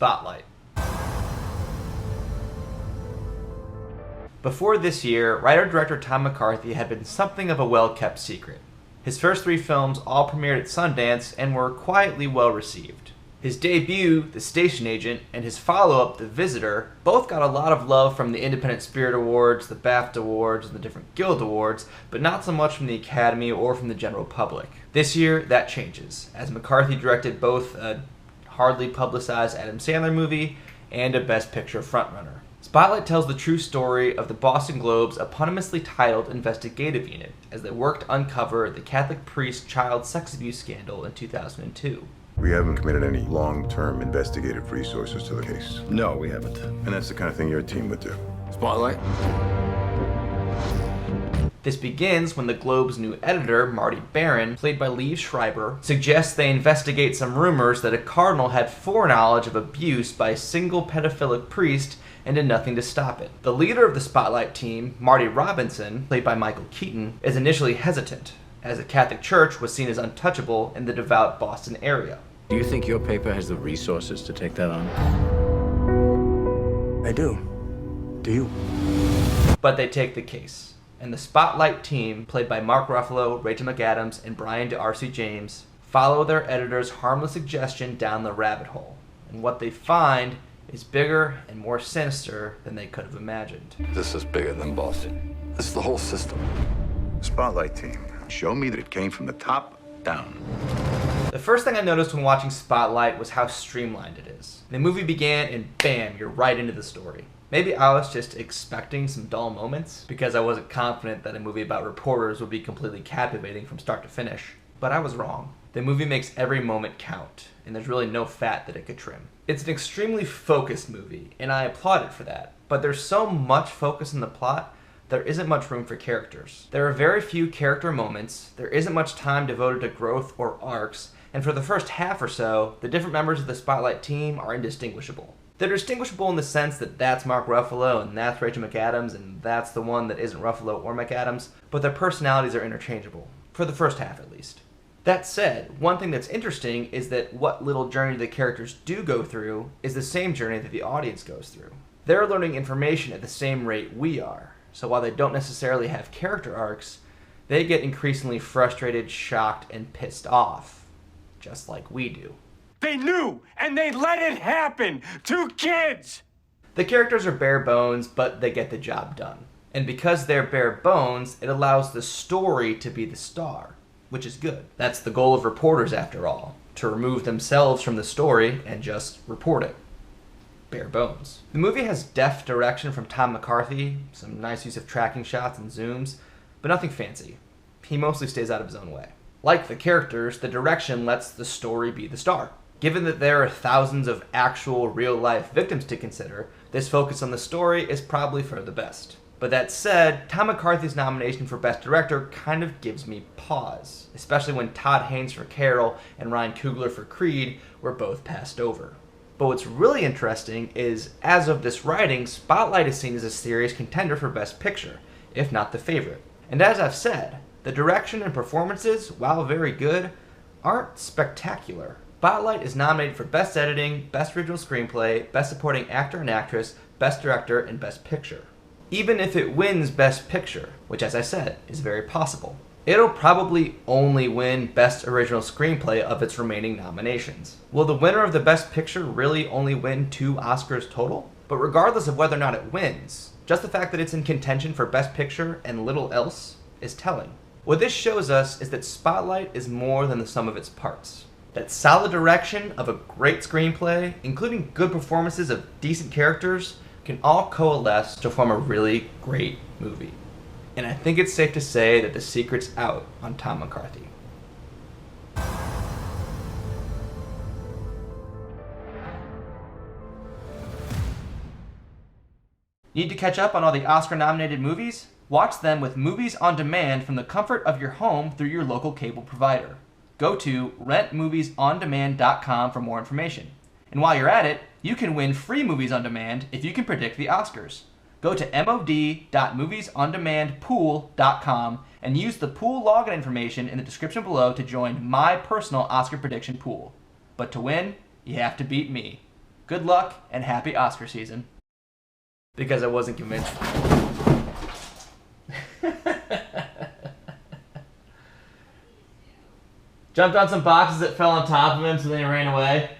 Spotlight. Before this year, writer-director Tom McCarthy had been something of a well-kept secret. His first 3 films all premiered at Sundance and were quietly well-received. His debut, The Station Agent, and his follow-up, The Visitor, both got a lot of love from the Independent Spirit Awards, the BAFTA Awards, and the different Guild Awards, but not so much from the Academy or from the general public. This year, that changes, as McCarthy directed both a hardly publicized Adam Sandler movie and a Best Picture frontrunner. Spotlight tells the true story of the Boston Globe's eponymously titled investigative unit as they worked to uncover the Catholic priest child sex abuse scandal in 2002. We haven't committed any long-term investigative resources to the case. No, we haven't. And that's the kind of thing your team would do. Spotlight? This begins when the Globe's new editor, Marty Baron, played by Liev Schreiber, suggests they investigate some rumors that a cardinal had foreknowledge of abuse by a single pedophilic priest and did nothing to stop it. The leader of the Spotlight team, Marty Robinson, played by Michael Keaton, is initially hesitant, as the Catholic Church was seen as untouchable in the devout Boston area. Do you think your paper has the resources to take that on? I do. Do you? But they take the case, and the Spotlight team, played by Mark Ruffalo, Rachel McAdams, and Brian D'Arcy James, follow their editor's harmless suggestion down the rabbit hole. And what they find is bigger and more sinister than they could have imagined. This is bigger than Boston. This is the whole system. Spotlight team, show me that it came from the top down. The first thing I noticed when watching Spotlight was how streamlined it is. The movie began and bam, you're right into the story. Maybe I was just expecting some dull moments because I wasn't confident that a movie about reporters would be completely captivating from start to finish. But I was wrong. The movie makes every moment count, and there's really no fat that it could trim. It's an extremely focused movie, and I applaud it for that. But there's so much focus in the plot, there isn't much room for characters. There are very few character moments, there isn't much time devoted to growth or arcs, and for the first half or so, the different members of the Spotlight team are indistinguishable. They're distinguishable in the sense that that's Mark Ruffalo and that's Rachel McAdams and that's the one that isn't Ruffalo or McAdams, but their personalities are interchangeable, for the first half at least. That said, one thing that's interesting is that what little journey the characters do go through is the same journey that the audience goes through. They're learning information at the same rate we are, so while they don't necessarily have character arcs, they get increasingly frustrated, shocked, and pissed off, just like we do. They knew, and they let it happen! 2 kids! The characters are bare bones, but they get the job done. And because they're bare bones, it allows the story to be the star, which is good. That's the goal of reporters, after all, to remove themselves from the story and just report it. Bare bones. The movie has deft direction from Tom McCarthy, some nice use of tracking shots and zooms, but nothing fancy. He mostly stays out of his own way. Like the characters, the direction lets the story be the star. Given that there are thousands of actual real-life victims to consider, this focus on the story is probably for the best. But that said, Tom McCarthy's nomination for Best Director kind of gives me pause, especially when Todd Haynes for Carol and Ryan Coogler for Creed were both passed over. But what's really interesting is, as of this writing, Spotlight is seen as a serious contender for Best Picture, if not the favorite. And as I've said, the direction and performances, while very good, aren't spectacular. Spotlight is nominated for Best Editing, Best Original Screenplay, Best Supporting Actor and Actress, Best Director, and Best Picture. Even if it wins Best Picture, which as I said, is very possible, it'll probably only win Best Original Screenplay of its remaining nominations. Will the winner of the Best Picture really only win 2 Oscars total? But regardless of whether or not it wins, just the fact that it's in contention for Best Picture and little else is telling. What this shows us is that Spotlight is more than the sum of its parts. That solid direction of a great screenplay, including good performances of decent characters, can all coalesce to form a really great movie. And I think it's safe to say that the secret's out on Tom McCarthy. Need to catch up on all the Oscar-nominated movies? Watch them with Movies on Demand from the comfort of your home through your local cable provider. Go to rentmoviesondemand.com for more information. And while you're at it, you can win free Movies on Demand if you can predict the Oscars. Go to mod.moviesondemandpool.com and use the pool login information in the description below to join my personal Oscar prediction pool. But to win, you have to beat me. Good luck and happy Oscar season. Because I wasn't convinced. Jumped on some boxes that fell on top of him, so then he ran away.